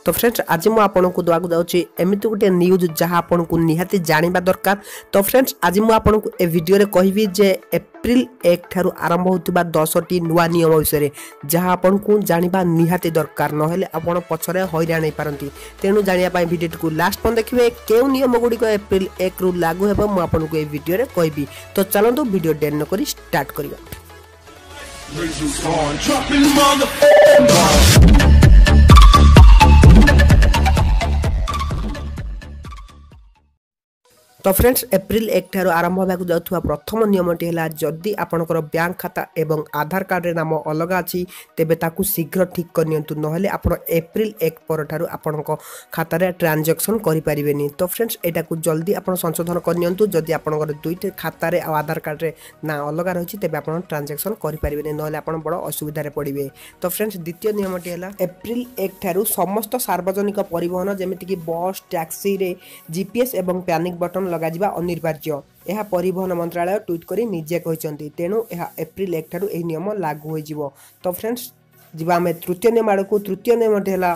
तो फ्रेंड्स आज मुझे आपको देवाक जाऊँगी एमती गोटे न्यूज जहाँ आपन को निहाती जानिबा दरकार। तो फ्रेंड्स आज मुझे आपको ए वीडियो कहबी जे एप्रिल 1 ठारू आरंभ होता 10टी नुआ नियम विषय जहाँ आपन को जानिबा निहाती दरकार नहेले आपन पछरे हैरान हो पारती। तेणु जानिबा वीडियो को लास्ट पर देखिए केउ नियम गुड़िक एप्रिल 1 रु लागू हेबो मु आपन को ए वीडियो कहबी। तो चलतु वीडियो डेर न करी स्टार्ट करिया। तो फ्रेंड्स एप्रिल 1 ठारू आरंभ होगा जाउथुवा प्रथम नियमटी है जदि आपणकर बैंक खाता एवं आधार कार्ड रे नाम अलग अच्छी तेबे ताकू शीघ्र ठीक करनियंतु नहेले आपण एप्रिल 1 पर ठारू आपणक खाता रे ट्रांजैक्शन करि परिबेनी। तो फ्रेंड्स एटा को जल्दी आपण संशोधन करनियंतु जदि आपणकर दुईटे खाता रे आधार कार्ड रे ना अलग रही तेबे आपण ट्रांजैक्शन करि परिबेनी नहेले आपण बड़ असुविधा रे पड़िबे। तो फ्रेंड्स द्वितीय नियमटी है एप्रिल 1 ठारू समस्त सार्वजनिक परिवहन जेमिति कि बस टैक्सी रे जीपीएस एवं पैनिक बटन लगाजिबा अनिवार्य। यह परिवहन मंत्रालय ट्वीट करी निजे कहते तेणु यह एप्रिल 1 ठारू एही नियम लागू हो। तो फ्रेंड्स जीवा आम तृतीय नियम आड़ को। तृतीय नियम है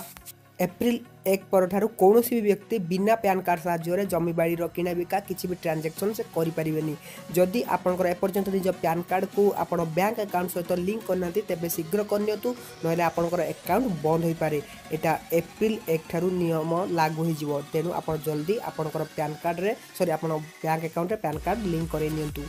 एप्रिल 1 पर ठारू कौन भी व्यक्ति बिना पैन कार्ड साहाय्य जमी बाड़ी किना बिका किसी भी ट्रांजैक्शन से करें। जदि आपंकर एपर्यंत निज पैन कार्ड को आप बैंक अकाउंट सहित लिंक करना तेबे शीघ्र करनियंतु नहेले आपंकर अकाउंट बंद हो पारे। एटा एप्रिल 1 ठारू नियम लागू हो तेणु आप जल्दी आपंकर पैन कार्ड रे सॉरी आप बैंक अकाउंट रे पैन कार्ड लिंक करनियंतु।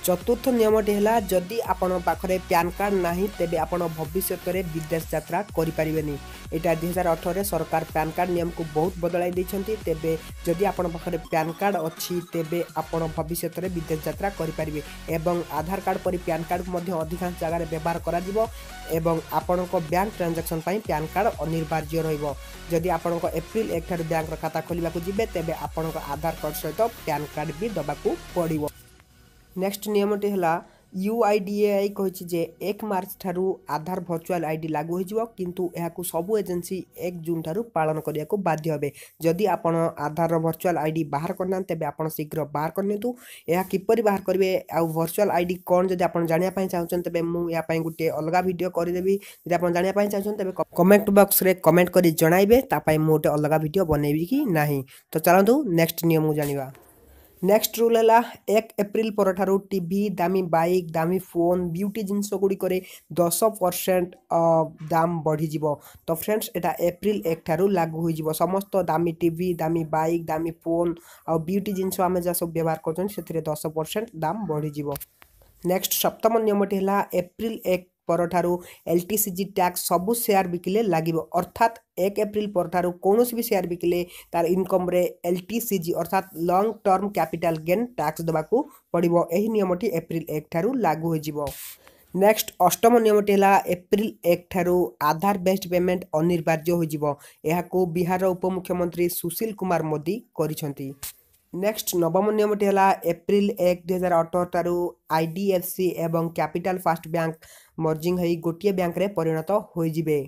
चतुर्थ नियमटी है जदि आपण पाखरे पैन कार्ड नाही तेबे आपण भविष्य में विदेश यात्रा करें। यहाँ 2018 सरकार पैन कार्ड नियम को बहुत बदलाई देछंती तेबे जदि आपण पाखरे पैन कार्ड अच्छी तेबे आपण भविष्य में विदेश यात्रा करें एवं आधार कार्ड पर पैन कार्ड को अधिकांश जगह व्यवहार करा एवं आपण बैंक ट्रांजैक्शन पाई पैन कार्ड अनिवार्य रहिबो। जदि आपण एप्रिल 1 ठारू बैंक खाता खोलिबा को जिबे तेबे आपण आधार कार्ड सहित पैन कार्ड भी दबाकू पड़िबो। नेक्स्ट नियमटी है UIDAI कही जे 1 मार्च ठारू आधार वर्चुअल आईडी लागू हो किंतु यह सबू एजेंसी 1 जून ठारू पालन करने को बाध्य होबे। जदि आपण आधार वर्चुअल आईडी बाहर करना तेबे आपण शीघ्र बाहर करनियंतु। यह किपरि बाहर करिवे आ वर्चुअल आईडी कोन जदि आपण जानिया पई चाहछन तेबे मु या पई गुटे अलगा वीडियो करि देबी। जदि आपण जानिया पई चाहछन तेबे कमेंट बॉक्स रे कमेंट करि जणाइबे ता पई मु गुटे अलगा वीडियो बनेबी कि नाही। तो चलंतु नेक्स्ट नियम जानिबा। नेक्स्ट रूल है 1 एप्रिल पर ठारू टीवी दामी बाइक दामी फोन ब्यूटी जिनस गुड़िक 10% दाम बढ़ी जीवो। तो फ्रेंड्स एटा एप्रिल 1 ठारू लागू हो समस्त दामी टीवी दामी बाइक दामी फोन आ ब्यूटी जिनस आम जहाँ सब व्यवहार कर 10% दाम बढ़ी जीवो। नेक्स्ट सप्तम नियमटी है एप्रिल 1 पर ठारू LTCG टैक्स सबू शेयर बिकिले लागिबो अर्थात 1 एप्रिल पर ठारू कौन भी शेयर बिकिले तार इनकम रे LTCG अर्थात long term capital gain tax देबाकू पड़िबो। एही नियमटी एप्रिल 1 ठारू लागू हो जिवो। नेक्स्ट अष्टम नियमटी है एप्रिल 1 ठारू आधार बेस्ड पेमेंट अनिवार्य हो जिवो। एहाकू बिहार उपमुख्यमंत्री सुशील कुमार मोदी करिसंती। नेक्स्ट नवम नियमटी है एप्रिल 1 2018 ठारू IDFC एवं कैपिटल फास्ट बैंक मर्जिंग होई गोटे बैंक रे परिणत हो जिवे।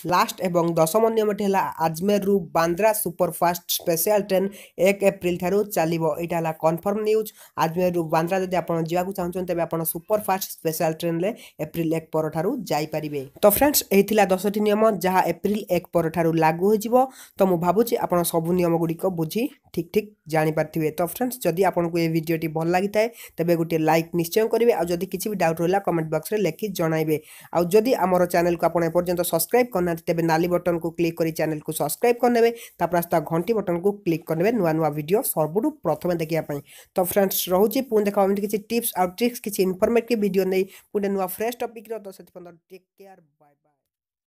लास्ट एवं दशम नियमटी है अजमेर रु Bandra superfast special train 1 April ठारू चलिबो। एटा हला कन्फर्म न्यूज। अजमेर रु बांद्रा जदि आपण जिवाकू चाहछन तेबे आपण सुपरफास्ट स्पेशल ट्रेन ले एप्रिल 1 पर ठारू जाई परिबे। तो फ्रेंड्स एही थिला 10टी नियम जहाँ एप्रिल 1 पर ठारू लागू हो जिवो। तो मु भाबुची आपण सब नियम गुडी को बुझी ठीक ठीक जानी पारथिबे। तो फ्रेंड्स जदि आपन को ये वीडियोटी भल लागिथाय तेबे गुटे लाइक निश्चय करिवे आ जदि किछि भी डाउट रहला कमेंट बॉक्स रे लिखि जणाइबे। आ जदि हमर चैनल को आपण एपर्यंत सब्सक्राइब करना तेबे नाली बटन को क्लिक करी चैनल को सब्सक्राइब करनेबे तापर आस्था घंटी बटन को क्लिक करनेबे नुआ नुआ वीडियो सर्वडु प्रथमे देखिया पई। तो फ्रेंड्स रहूची पुन देखा एमति किछि टिप्स आ ट्रिक्स किछि इन्फॉर्मेटिव वीडियो नै पुन नुआ फ्रेश टॉपिक रो। तो सेति टेक केयर बाय बाय।